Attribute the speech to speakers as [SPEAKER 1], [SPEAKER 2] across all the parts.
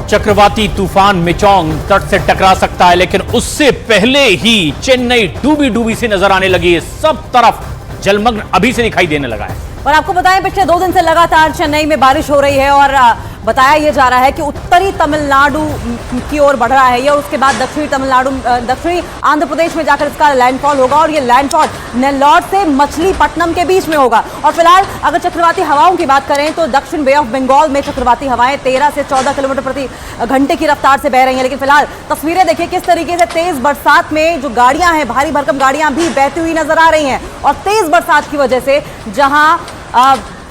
[SPEAKER 1] चक्रवाती तूफान मिचोंग तट से टकरा सकता है, लेकिन उससे पहले ही चेन्नई डूबी डूबी सी नजर आने लगी है। सब तरफ जलमग्न अभी से दिखाई देने लगा है।
[SPEAKER 2] और आपको बताएं, पिछले 2 दिन से लगातार चेन्नई में बारिश हो रही है और बताया यह जा रहा है कि उत्तरी तमिलनाडु की ओर बढ़ रहा है ये, और उसके बाद दक्षिणी आंध्र प्रदेश में जाकर इसका लैंडफॉल होगा और ये लैंडफॉल नेल्लौर से मछलीपट्टनम के बीच में होगा। और फिलहाल अगर चक्रवाती हवाओं की बात करें तो दक्षिण बे ऑफ बंगाल में चक्रवाती हवाएं 13 से 14 किलोमीटर प्रति घंटे की रफ्तार से बह रही हैं। लेकिन फिलहाल तस्वीरें देखिए किस तरीके से तेज बरसात में जो गाड़ियां हैं, भारी भरकम गाड़ियां भी बहती हुई नजर आ रही हैं। और तेज बरसात की वजह से जहां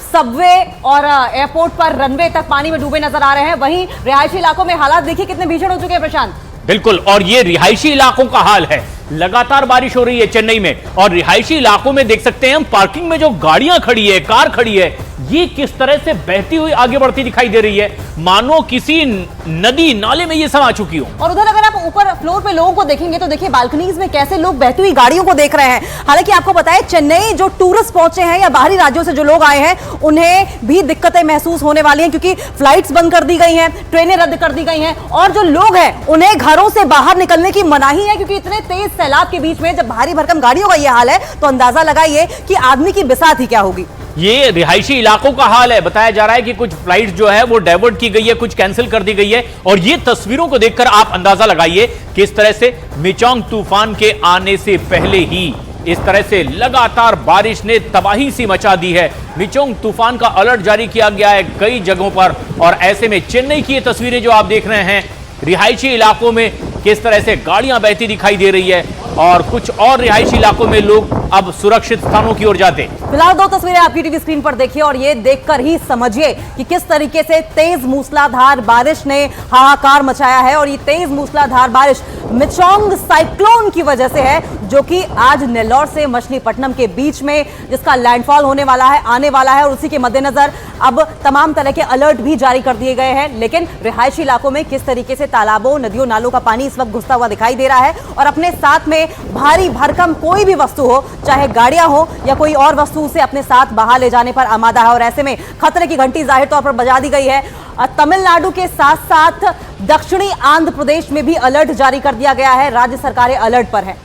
[SPEAKER 2] सबवे और एयरपोर्ट पर रनवे तक पानी में डूबे नजर आ रहे हैं, वहीं रिहायशी इलाकों में हालात देखिए कितने भीषण हो चुके हैं। प्रशांत,
[SPEAKER 1] बिल्कुल, और ये रिहायशी इलाकों का हाल है। लगातार बारिश हो रही है चेन्नई में, और रिहायशी इलाकों में देख सकते हैं हम पार्किंग में जो गाड़ियां खड़ी है, कार खड़ी है, ये किस तरह से बहती हुई आगे बढ़ती दिखाई दे रही है, मानो किसी नदी नाले में ये समा चुकी हो।
[SPEAKER 2] और उधर अगर आप ऊपर फ्लोर पे लोगों को देखेंगे तो देखिए बालकनीज में कैसे लोग बहती हुई गाड़ियों को देख रहे हैं। हालांकि आपको बताएं, चेन्नई जो टूरिस्ट पहुंचे हैं या बाहरी राज्यों से जो लोग आए हैं, उन्हें भी दिक्कतें महसूस होने वाली हैं, क्योंकि फ्लाइट्स बंद कर दी गई हैं, ट्रेनें रद्द कर दी गई हैं, और जो लोग हैं उन्हें घरों से बाहर निकलने की मनाही है, क्योंकि इतने तेज सैलाब के बीच में जब भारी भरकम गाड़ियों का यह हाल है तो अंदाजा लगाइए कि आदमी की बिसात ही क्या होगी।
[SPEAKER 1] ये रिहायशी इलाकों का हाल है। बताया जा रहा है कि कुछ फ्लाइट जो है वो डाइवर्ट की गई है, कुछ कैंसिल कर दी गई है। और ये तस्वीरों को देखकर आप अंदाजा लगाइए किस तरह से मिचोंग तूफान के आने से पहले ही इस तरह से लगातार बारिश ने तबाही सी मचा दी है। मिचोंग तूफान का अलर्ट जारी किया गया है कई जगहों पर, और ऐसे में चेन्नई की ये तस्वीरें जो आप देख रहे हैं, रिहायशी इलाकों में किस तरह से गाड़ियां बहती दिखाई दे रही है, और कुछ और रिहायशी इलाकों में लोग अब सुरक्षित स्थानों की ओर जाते।
[SPEAKER 2] फिलहाल 2 तस्वीरें आपकी टीवी स्क्रीन पर देखिए और ये देखकर ही समझिए कि किस तरीके से तेज मूसलाधार बारिश ने हाहाकार मचाया है। और ये तेज मूसलाधार बारिश मिचोंग साइक्लोन की वजह से है, जो कि आज नेल्लौर से मछलीपट्टनम के बीच में जिसका लैंडफॉल होने वाला है, आने वाला है। और उसी के मद्देनजर अब तमाम तरह के अलर्ट भी जारी कर दिए गए हैं। लेकिन रिहायशी इलाकों में किस तरीके से तालाबों, नदियों, नालों का पानी इस वक्त घुसता हुआ दिखाई दे रहा है, और अपने साथ में भारी भरकम कोई भी वस्तु हो, चाहे गाड़ियां हो या कोई और वस्तु, उसे अपने साथ बाहर ले जाने पर आमादा है। और ऐसे में खतरे की घंटी जाहिर तौर पर बजा दी गई है। तमिलनाडु के साथ साथ दक्षिणी आंध्र प्रदेश में भी अलर्ट जारी कर दिया गया है। राज्य सरकारें अलर्ट पर हैं।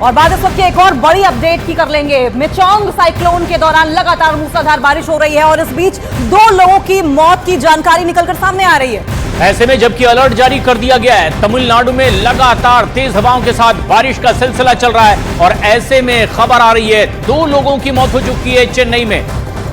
[SPEAKER 2] और बाद इस वक्त की एक और बड़ी अपडेट की कर लेंगे। मिचोंग साइक्लोन के दौरान लगातार मूसलाधार बारिश हो रही है और इस बीच 2 लोगों की मौत की जानकारी निकलकर सामने आ रही है।
[SPEAKER 1] ऐसे में जबकि अलर्ट जारी कर दिया गया है, तमिलनाडु में लगातार तेज हवाओं के साथ बारिश का सिलसिला चल रहा है, और ऐसे में खबर आ रही है 2 लोगों की मौत हो चुकी है चेन्नई में।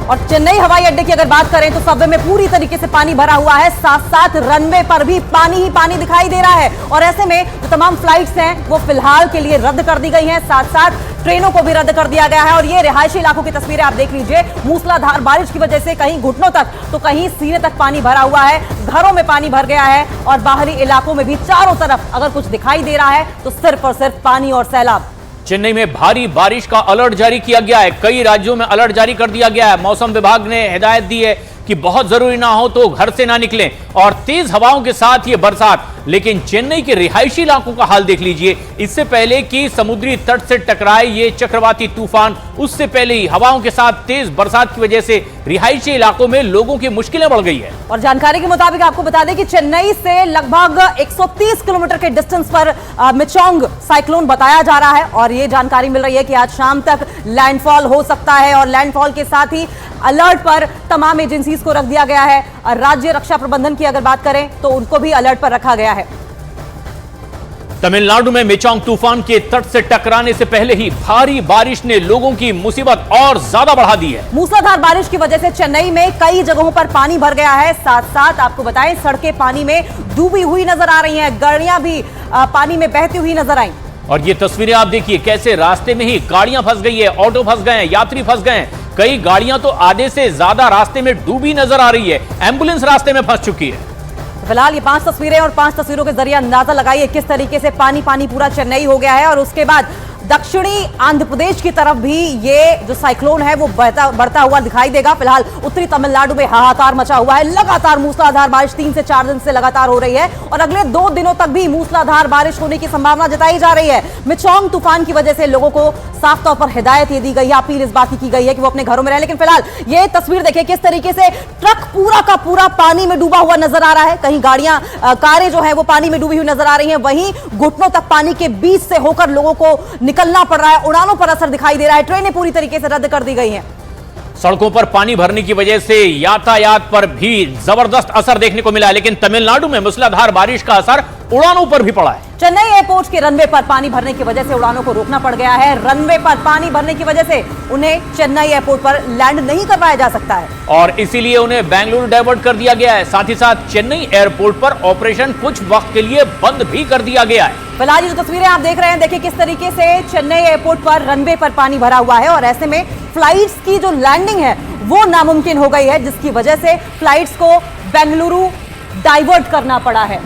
[SPEAKER 2] और चेन्नई हवाई अड्डे की अगर बात करें तो सबवे में पूरी तरीके से पानी भरा हुआ है, साथ साथ रनवे पर भी पानी ही पानी दिखाई दे रहा है। और ऐसे में जो तमाम फ्लाइट्स हैं वो फिलहाल के लिए रद्द कर दी गई हैं, साथ साथ ट्रेनों को भी रद्द कर दिया गया है। और ये रिहायशी इलाकों की तस्वीरें आप देख लीजिए। मूसलाधार बारिश की वजह से कहीं घुटनों तक तो कहीं सीने तक पानी भरा हुआ है, घरों में पानी भर गया है, और बाहरी इलाकों में भी चारों तरफ अगर कुछ दिखाई दे रहा है तो सिर्फ और सिर्फ पानी और सैलाब।
[SPEAKER 1] चेन्नई में भारी बारिश का अलर्ट जारी किया गया है, कई राज्यों में अलर्ट जारी कर दिया गया है। मौसम विभाग ने हिदायत दी है कि बहुत जरूरी ना हो तो घर से ना निकलें, और तेज हवाओं के साथ ये बरसात। लेकिन चेन्नई के रिहायशी इलाकों का हाल देख लीजिए। इससे पहले कि समुद्री तट से टकराए ये चक्रवाती तूफान, उससे पहले ही हवाओं के साथ तेज बरसात की वजह से रिहायशी इलाकों में लोगों की मुश्किलें बढ़ गई है।
[SPEAKER 2] और जानकारी के मुताबिक आपको बता दें कि चेन्नई से लगभग 130 किलोमीटर के डिस्टेंस पर मिचोंग साइक्लोन बताया जा रहा है। और ये जानकारी मिल रही है कि आज शाम तक लैंडफॉल हो सकता है, और लैंडफॉल के साथ ही अलर्ट पर तमाम एजेंसीज को रख दिया गया है। राज्य रक्षा प्रबंधन की अगर बात करें तो उनको भी अलर्ट पर रखा गया है।
[SPEAKER 1] तमिलनाडु में मिचोंग तूफान के तट से टकराने से पहले ही भारी बारिश ने लोगों की मुसीबत और ज्यादा बढ़ा दी है।
[SPEAKER 2] मूसलाधार बारिश की वजह से चेन्नई में कई जगहों पर पानी भर गया है, साथ साथ आपको बताएं सड़कें पानी में डूबी हुई नजर आ रही हैं, गाड़ियां भी पानी में बहती हुई नजर आई।
[SPEAKER 1] और ये तस्वीरें आप देखिए कैसे रास्ते में ही गाड़ियां फंस गई है, ऑटो फंस गए हैं, यात्री फंस गए हैं। कई गाड़ियां तो आधे से ज्यादा रास्ते में डूबी नजर आ रही है, एम्बुलेंस रास्ते में फंस चुकी है।
[SPEAKER 2] फिलहाल ये 5 तस्वीरें और 5 तस्वीरों के जरिए अंदाजा लगाइए किस तरीके से पानी पानी पूरा चेन्नई हो गया है। और उसके बाद दक्षिणी आंध्र प्रदेश की तरफ भी ये जो साइक्लोन है वो बढ़ता हुआ दिखाई देगा। फिलहाल उत्तरी तमिलनाडु में हाहाकार मचा हुआ है। लगातार मूसलाधार बारिश 3 से 4 दिन से लगातार हो रही है और अगले 2 दिनों तक भी मूसलाधार बारिश होने की संभावना जताई जा रही है। मिचोंग तूफान की वजह से लोगों को साफ तौर पर हिदायत ये दी गई है, अपील इस बात की गई है कि वो अपने घरों में रहे। लेकिन फिलहाल ये तस्वीर देखिए किस तरीके से ट्रक पूरा का पूरा पानी में डूबा हुआ नजर आ रहा है। कहीं गाड़ियां, कारें जो है वो पानी में डूबी हुई नजर आ रही हैं, वहीं घुटनों तक पानी के बीच से होकर लोगों को निकलना पड़ रहा है। उड़ानों पर असर दिखाई दे रहा है। ट्रेनें पूरी तरीके से रद्द कर दी गई हैं।
[SPEAKER 1] सड़कों पर पानी भरने की वजह से यातायात पर भी जबरदस्त असर देखने को मिला है, लेकिन तमिलनाडु में मूसलाधार बारिश का असर उड़ानों पर भी पड़ा है।
[SPEAKER 2] चेन्नई एयरपोर्ट के रनवे पर पानी भरने की वजह से उड़ानों को रोकना पड़ गया है। रनवे पर पानी भरने की वजह से उन्हें चेन्नई एयरपोर्ट पर लैंड नहीं करवाया जा सकता है
[SPEAKER 1] और इसीलिए उन्हें बेंगलुरु डाइवर्ट कर दिया गया है। साथ ही साथ चेन्नई एयरपोर्ट पर ऑपरेशन कुछ वक्त के लिए बंद भी कर दिया गया है।
[SPEAKER 2] फिलहाल ये जो तस्वीरें आप देख रहे हैं, देखिए किस तरीके से चेन्नई एयरपोर्ट पर रनवे पर पानी भरा हुआ है और ऐसे में फ्लाइट्स की जो लैंडिंग है वो नामुमकिन हो गई है, जिसकी वजह से फ्लाइट्स को बेंगलुरु डाइवर्ट करना पड़ा है।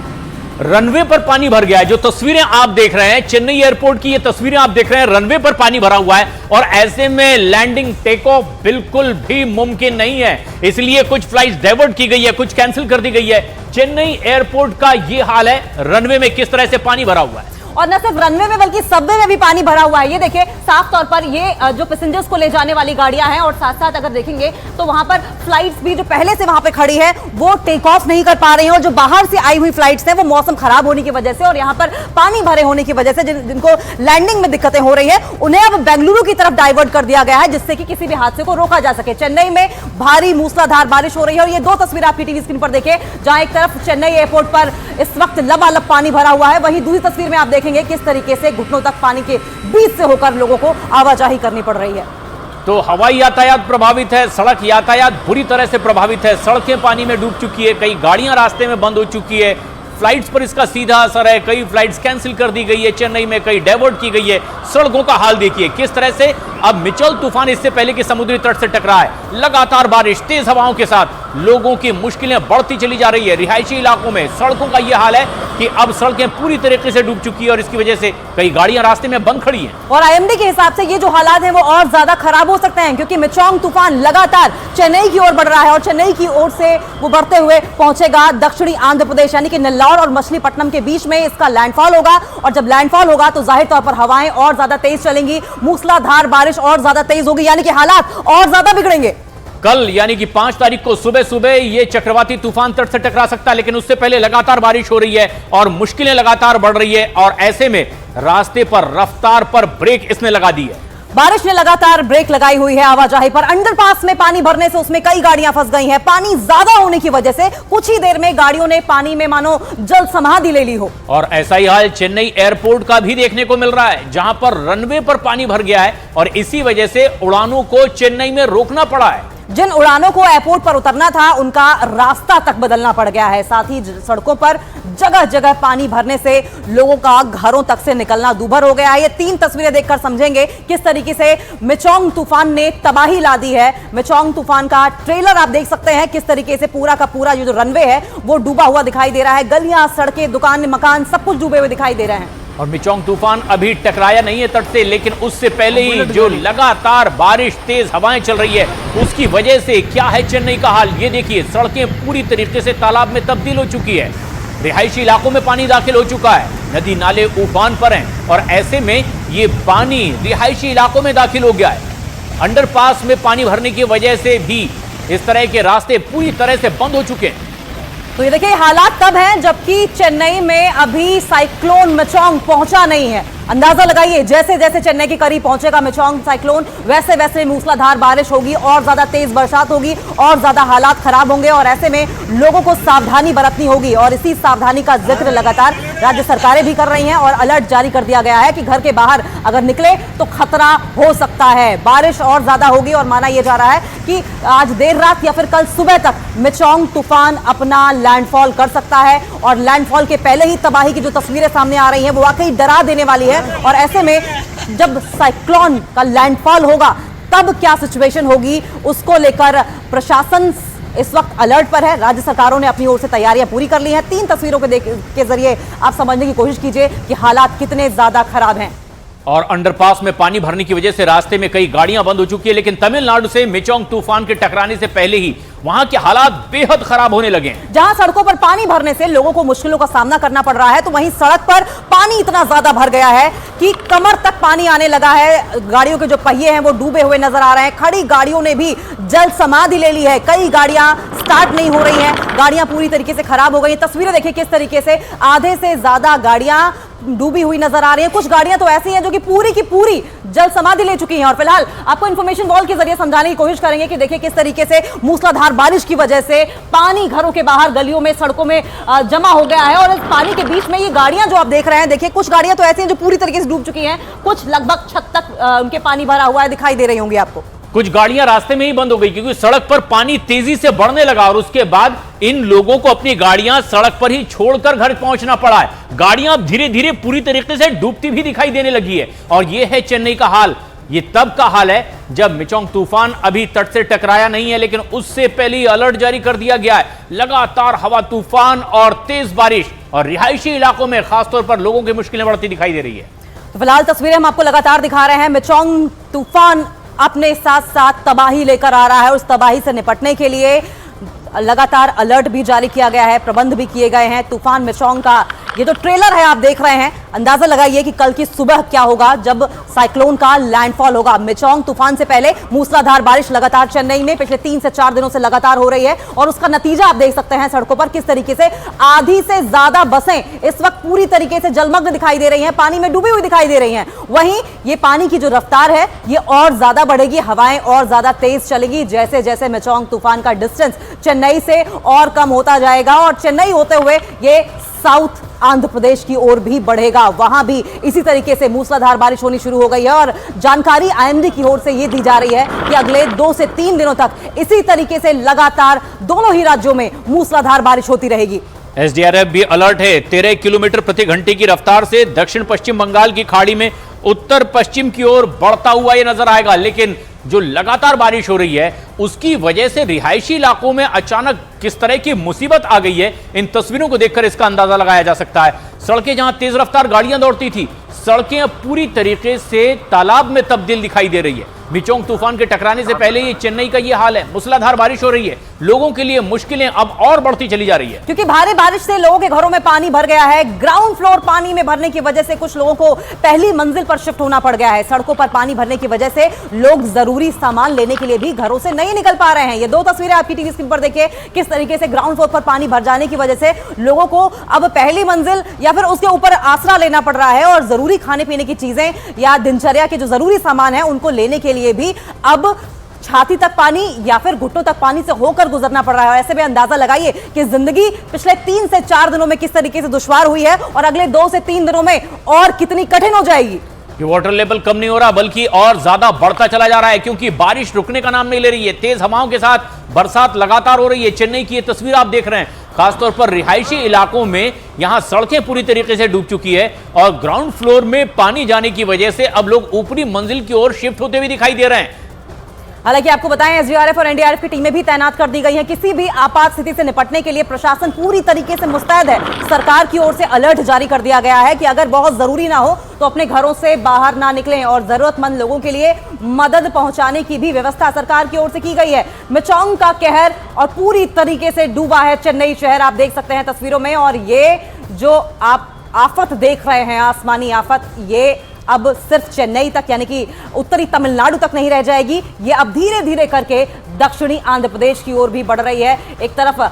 [SPEAKER 1] रनवे पर पानी भर गया है। जो तस्वीरें आप देख रहे हैं चेन्नई एयरपोर्ट की, ये तस्वीरें आप देख रहे हैं, रनवे पर पानी भरा हुआ है और ऐसे में लैंडिंग टेक ऑफ बिल्कुल भी मुमकिन नहीं है। इसलिए कुछ फ्लाइट्स डाइवर्ट की गई है, कुछ कैंसिल कर दी गई है। चेन्नई एयरपोर्ट का ये हाल है, रनवे में किस तरह से पानी भरा हुआ है।
[SPEAKER 2] और न सिर्फ रनवे में बल्कि सबवे में भी पानी भरा हुआ है। ये देखिए साफ तौर पर ये जो पैसेंजर्स को ले जाने वाली गाड़ियां हैं और साथ साथ अगर देखेंगे तो वहां पर फ्लाइट्स भी जो पहले से वहां पे खड़ी है वो टेक ऑफ नहीं कर पा रही हैं और जो बाहर से आई हुई फ्लाइट्स हैं वो मौसम खराब होने की वजह से और यहां पर पानी भरे होने की वजह से जिनको लैंडिंग में दिक्कतें हो रही है उन्हें अब बेंगलुरु की तरफ डाइवर्ट कर दिया गया है, जिससे कि किसी भी हादसे को रोका जा सके। चेन्नई में भारी मूसलाधार बारिश हो रही है और ये 2 तस्वीरें आपकी टीवी स्क्रीन पर देखें, जहां एक तरफ चेन्नई एयरपोर्ट पर इस वक्त लबालब पानी भरा हुआ है, वहीं दूसरी तस्वीर में आप देखेंगे किस तरीके से घुटनों तक पानी के बीच से होकर लोगों को आवाजाही करनी पड़ रही है।
[SPEAKER 1] तो हवाई यातायात प्रभावित है, सड़क यातायात बुरी तरह से प्रभावित है। सड़कें पानी में डूब चुकी है, कई गाड़ियां रास्ते में बंद हो चुकी है। फ्लाइट्स पर इसका सीधा असर है, कई फ्लाइट्स कैंसिल कर दी गई है, चेन्नई में कई डाइवर्ट की गई है। सड़कों का हाल देखिए किस तरह से। अब मिचल तूफान इससे पहले कि समुद्री तट से टकरा है, लगातार बारिश तेज हवाओं के साथ लोगों की मुश्किलें बढ़ती चली जा रही है। रिहायशी इलाकों में सड़कों का यह हाल है कि अब सड़कें पूरी तरीके से डूब चुकी है और इसकी वजह से कई गाड़ियां रास्ते में बंद खड़ी हैं।
[SPEAKER 2] और आईएमडी के हिसाब से ये जो हालात हैं वो और ज्यादा खराब हो सकते हैं, क्योंकि मिचोंग तूफान लगातार चेन्नई की ओर बढ़ रहा है और चेन्नई की ओर से वो बढ़ते हुए पहुंचेगा दक्षिणी आंध्र प्रदेश यानी कि नेल्लौर और मछलीपट्टनम के बीच में इसका लैंडफॉल होगा और जब लैंडफॉल होगा तो जाहिर तौर पर हवाएं और ज्यादा तेज चलेंगी, मूसलाधार बारिश और ज्यादा तेज होगी, यानी कि हालात और ज्यादा बिगड़ेंगे।
[SPEAKER 1] कल यानी कि 5 तारीख को सुबह सुबह ये चक्रवाती तूफान तट से टकरा सकता है, लेकिन उससे पहले लगातार बारिश हो रही है और मुश्किलें लगातार बढ़ रही है और ऐसे में रास्ते पर रफ्तार पर ब्रेक इसने लगा दी है।
[SPEAKER 2] बारिश ने लगातार ब्रेक लगाई हुई है आवाजाही पर। अंडरपास में पानी भरने से उसमें कई गाड़ियां फंस गई हैं। पानी ज्यादा होने की वजह से कुछ ही देर में गाड़ियों ने पानी में मानो जल समाधि ले ली हो।
[SPEAKER 1] और ऐसा ही हाल चेन्नई एयरपोर्ट का भी देखने को मिल रहा है, जहां पर रनवे पर पानी भर गया है और इसी वजह से उड़ानों को चेन्नई में रोकना पड़ा है।
[SPEAKER 2] जिन उड़ानों को एयरपोर्ट पर उतरना था उनका रास्ता तक बदलना पड़ गया है। साथ ही सड़कों पर जगह जगह पानी भरने से लोगों का घरों तक से निकलना दूभर हो गया है। ये 3 तस्वीरें देखकर समझेंगे किस तरीके से मिचोंग तूफान ने तबाही ला दी है। मिचोंग तूफान का ट्रेलर आप देख सकते हैं, किस तरीके से पूरा का पूरा जो रनवे है वो डूबा हुआ दिखाई दे रहा है। गलियां, सड़कें, दुकान, मकान सब कुछ डूबे हुए दिखाई दे रहे हैं।
[SPEAKER 1] और मिचोंग तूफान अभी टकराया नहीं है तट से, लेकिन उससे पहले ही जो लगातार बारिश, तेज हवाएं चल रही है उसकी वजह से क्या है चेन्नई का हाल। ये देखिए सड़कें पूरी तरीके से तालाब में तब्दील हो चुकी है, रिहायशी इलाकों में पानी दाखिल हो चुका है, नदी नाले उफान पर हैं और ऐसे में ये पानी रिहायशी इलाकों में दाखिल हो गया है। अंडरपास में पानी भरने की वजह से भी इस तरह के रास्ते पूरी तरह से बंद हो चुके हैं।
[SPEAKER 2] तो ये देखिए हालात तब हैं जबकि चेन्नई में अभी साइक्लोन मिचोंग पहुंचा नहीं है। अंदाजा लगाइए, जैसे जैसे चेन्नई के करीब पहुंचेगा मिचोंग साइक्लोन वैसे वैसे मूसलाधार बारिश होगी और ज्यादा तेज बरसात होगी और ज्यादा हालात खराब होंगे और ऐसे में लोगों को सावधानी बरतनी होगी। और इसी सावधानी का जिक्र लगातार राज्य सरकारें भी कर रही हैं और अलर्ट जारी कर दिया गया है कि घर के बाहर अगर निकले तो खतरा हो सकता है। बारिश और ज्यादा होगी और माना यह जा रहा है कि आज देर रात या फिर कल सुबह तक मिचोंग तूफान अपना लैंडफॉल कर सकता है और लैंडफॉल के पहले ही तबाही की जो तस्वीरें सामने आ रही हैं वो वाकई डरा देने वाली है। और ऐसे में जब साइक्लोन का लैंडफॉल होगा तब क्या सिचुएशन होगी उसको लेकर प्रशासन इस वक्त अलर्ट पर है। राज्य सरकारों ने अपनी ओर से तैयारियां पूरी कर ली हैं। 3 तस्वीरों के जरिए आप समझने की कोशिश कीजिए कि हालात कितने ज्यादा खराब हैं।
[SPEAKER 1] और अंडरपास में पानी भरने की वजह से रास्ते में कई गाड़ियां बंद हो चुकी है। लेकिन तमिलनाडु से मिचोंग तूफान के टकराने से पहले ही वहां के हालात बेहद खराब होने लगे हैं।
[SPEAKER 2] जहां सड़कों पर पानी भरने से लोगों को मुश्किलों का सामना करना पड़ रहा है, तो वहीं सड़क पर पानी इतना ज्यादा भर गया है कि कमर तक पानी आने लगा है। गाड़ियों के जो पहिए हैं वो डूबे हुए नजर आ रहे हैं। खड़ी गाड़ियों ने भी जल समाधि ले ली है। कई गाड़ियां स्टार्ट नहीं हो रही हैं, गाड़ियां पूरी तरीके से खराब हो गई। तस्वीरें देखिए किस तरीके से आधे से ज्यादा गाड़ियां डूबी हुई नजर आ रही है। कुछ गाड़ियां तो ऐसी हैं जो कि पूरी की पूरी जल समाधि ले चुकी हैं। और फिलहाल आपको इंफॉर्मेशन वॉल के जरिए समझाने की कोशिश करेंगे कि देखिए किस तरीके से मूसलाधार बारिश की वजह से पानी घरों के बाहर, गलियों में, सड़कों में जमा हो गया है। और इस पानी के बीच में ये गाड़ियां जो आप देख रहे हैं, देखिए कुछ गाड़ियां तो ऐसी हैं जो पूरी तरीके से डूब चुकी हैं, कुछ लगभग छत तक उनके पानी भरा हुआ है, दिखाई दे रही होंगी आपको।
[SPEAKER 1] कुछ गाड़ियां रास्ते में ही बंद हो गई क्योंकि सड़क पर पानी तेजी से बढ़ने लगा और उसके बाद इन लोगों को अपनी गाड़ियां सड़क पर ही छोड़कर घर पहुंचना पड़ा है। गाड़ियां धीरे धीरे पूरी तरीके से डूबती भी दिखाई देने लगी है। और यह है चेन्नई का हाल। ये तब का हाल है जब मिचोंग तूफान अभी तट से टकराया नहीं है, लेकिन उससे पहले ही अलर्ट जारी कर दिया गया है। लगातार हवा तूफान और तेज बारिश और रिहायशी इलाकों में खासतौर पर लोगों की मुश्किलें बढ़ती दिखाई दे रही है।
[SPEAKER 2] तो फिलहाल तस्वीरें हम आपको लगातार दिखा रहे हैं। मिचोंग तूफान अपने साथ साथ तबाही लेकर आ रहा है। उस तबाही से निपटने के लिए लगातार अलर्ट भी जारी किया गया है, प्रबंध भी किए गए हैं। तूफान मिचोंग का ये जो ट्रेलर है आप देख रहे हैं, अंदाजा लगाइए कि कल की सुबह क्या होगा जब साइक्लोन का लैंडफॉल होगा। मिचोंग तूफान से पहले मूसलाधार बारिश लगातार चेन्नई में पिछले 3 से 4 दिनों से लगातार हो रही है और उसका नतीजा आप देख सकते हैं सड़कों पर किस तरीके से आधी से ज्यादा बसें इस वक्त पूरी तरीके से जलमग्न दिखाई दे रही हैं, पानी में डूबी हुई दिखाई दे रही हैं। वहीं ये पानी की जो रफ्तार है ये और ज्यादा बढ़ेगी, हवाएं और ज्यादा तेज चलेगी जैसे जैसे मिचोंग तूफान का डिस्टेंस चेन्नई से और कम होता जाएगा और चेन्नई होते हुए ये साउथ आंध्र प्रदेश की ओर भी बढ़ेगा। वहां भी इसी तरीके से मूसलाधार बारिश होनी शुरू हो गई है और जानकारी आईएमडी की ओर से यह दी जा रही है कि अगले 2 से 3 दिनों तक इसी तरीके से लगातार दोनों ही राज्यों में मूसलाधार बारिश होती रहेगी।
[SPEAKER 1] एसडीआरएफ भी अलर्ट है। 13 किलोमीटर प्रति घंटे की रफ्तार से दक्षिण पश्चिम बंगाल की खाड़ी में उत्तर पश्चिम की ओर बढ़ता हुआ यह नजर आएगा। लेकिन जो लगातार बारिश हो रही है उसकी वजह से रिहायशी इलाकों में अचानक किस तरह की मुसीबत आ गई है, इन तस्वीरों को देखकर इसका अंदाजा लगाया जा सकता है। सड़कें जहां तेज रफ्तार गाड़ियां दौड़ती थी, सड़कें अब पूरी तरीके से तालाब में तब्दील दिखाई दे रही है। मिचोंग तूफान के टकराने से पहले ही चेन्नई का यह हाल है। मूसलाधार बारिश हो रही है, लोगों के लिए मुश्किलें अब और बढ़ती चली जा रही है
[SPEAKER 2] क्योंकि भारी बारिश से लोगों के घरों में पानी भर गया है। ग्राउंड फ्लोर पानी में भरने की वजह से कुछ लोगों को पहली मंजिल पर शिफ्ट होना पड़ गया है। सड़कों पर पानी भरने की वजह से लोग जरूरी सामान लेने के लिए भी घरों से नहीं निकल पा रहे हैं। ये 2 तस्वीरें आपकी टीवी स्क्रीन पर देखिए किस तरीके से ग्राउंड फ्लोर पर पानी भर जाने की वजह से लोगों को अब पहली मंजिल या फिर उसके ऊपर आसरा लेना पड़ रहा है और जरूरी खाने पीने की चीजें या दिनचर्या के जो जरूरी सामान है उनको लेने के लिए भी अब छाती तक पानी या फिर घुटनों तक पानी से होकर गुजरना पड़ रहा है। ऐसे में अंदाजा लगाइए कि जिंदगी पिछले 3 से 4 दिनों में किस तरीके से दुश्वार हुई है और अगले 2 से 3 दिनों में और कितनी कठिन हो जाएगी।
[SPEAKER 1] कि वाटर लेवल कम नहीं हो रहा बल्कि और ज्यादा बढ़ता चला जा रहा है क्योंकि बारिश रुकने का नाम नहीं ले रही है। तेज हवाओं के साथ बरसात लगातार हो रही है। चेन्नई की ये तस्वीर आप देख रहे हैं, खासतौर पर रिहायशी इलाकों में यहां सड़कें पूरी तरीके से डूब चुकी है और ग्राउंड फ्लोर में पानी जाने की वजह से अब लोग ऊपरी मंजिल की ओर शिफ्ट होते हुए दिखाई दे रहे हैं।
[SPEAKER 2] हालांकि आपको बताएं एसडीआरएफ और एनडीआरएफ की टीमें भी तैनात कर दी गई हैं। किसी भी आपात स्थिति से निपटने के लिए प्रशासन पूरी तरीके से मुस्तैद है। सरकार की ओर से अलर्ट जारी कर दिया गया है कि अगर बहुत जरूरी ना हो तो अपने घरों से बाहर ना निकलें और जरूरतमंद लोगों के लिए मदद पहुंचाने की भी व्यवस्था सरकार की ओर से की गई है। मिचोंग का कहर और पूरी तरीके से डूबा है चेन्नई शहर, आप देख सकते हैं तस्वीरों में। और ये जो आप आफत देख रहे हैं, आसमानी आफत, ये अब सिर्फ चेन्नई तक यानी कि उत्तरी तमिलनाडु तक नहीं रह जाएगी। ये अब धीरे धीरे करके दक्षिणी आंध्र प्रदेश की ओर भी बढ़ रही है। एक तरफ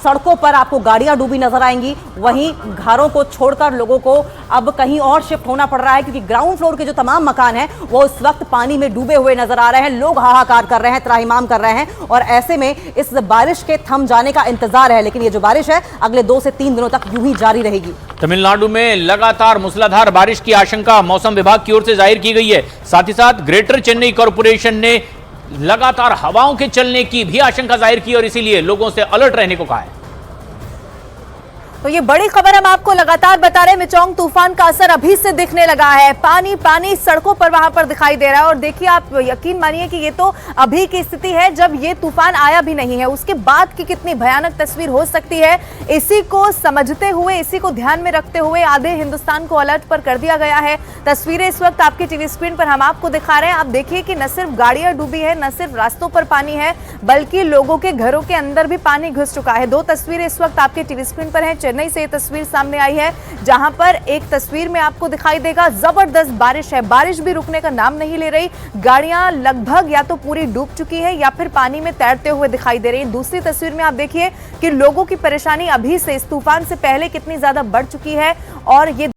[SPEAKER 2] सड़कों पर आपको गाड़ियां डूबी नजर आएंगी, वहीं घरों को छोड़कर लोगों को अब कहीं और शिफ्ट होना पड़ रहा है क्योंकि ग्राउंड फ्लोर के जो तमाम मकान हैं वो इस वक्त पानी में डूबे हुए नजर आ रहे हैं। लोग हाहाकार कर रहे हैं, त्राहिमाम कर रहे हैं और ऐसे में इस बारिश के थम जाने का इंतजार है। लेकिन ये जो बारिश है अगले 2 से 3 दिनों तक यूं ही जारी रहेगी।
[SPEAKER 1] तमिलनाडु में लगातार मूसलाधार बारिश की आशंका मौसम विभाग की ओर से जाहिर की गई है। साथ ही साथ ग्रेटर चेन्नई कॉरपोरेशन ने लगातार हवाओं के चलने की भी आशंका जाहिर की और इसीलिए लोगों से अलर्ट रहने को कहा है।
[SPEAKER 2] तो ये बड़ी खबर हम आपको लगातार बता रहे हैं, मिचोंग तूफान का असर अभी से दिखने लगा है। पानी पानी सड़कों पर वहां पर दिखाई दे रहा है। और देखिए, आप यकीन मानिए कि ये तो अभी की स्थिति है, जब ये तूफान आया भी नहीं है। उसके बाद की कितनी भयानक तस्वीर हो सकती है, इसी को समझते हुए, इसी को ध्यान में रखते हुए आधे हिंदुस्तान को अलर्ट पर कर दिया गया है। तस्वीरें इस वक्त आपके टीवी स्क्रीन पर हम आपको दिखा रहे हैं। आप देखिए कि न सिर्फ गाड़ियां डूबी है, न सिर्फ रास्तों पर पानी है, बल्कि लोगों के घरों के अंदर भी पानी घुस चुका है। दो तस्वीरें इस वक्त आपके टीवी स्क्रीन पर हैं। चेन्नई से ये तस्वीर सामने आई है, जहां पर एक तस्वीर में आपको दिखाई देगा जबरदस्त बारिश है। बारिश भी रुकने का नाम नहीं ले रही। गाड़ियां लगभग या तो पूरी डूब चुकी है या फिर पानी में तैरते हुए दिखाई दे रही है। दूसरी तस्वीर में आप देखिए कि लोगों की परेशानी अभी से, इस तूफान से पहले कितनी ज्यादा बढ़ चुकी है। और ये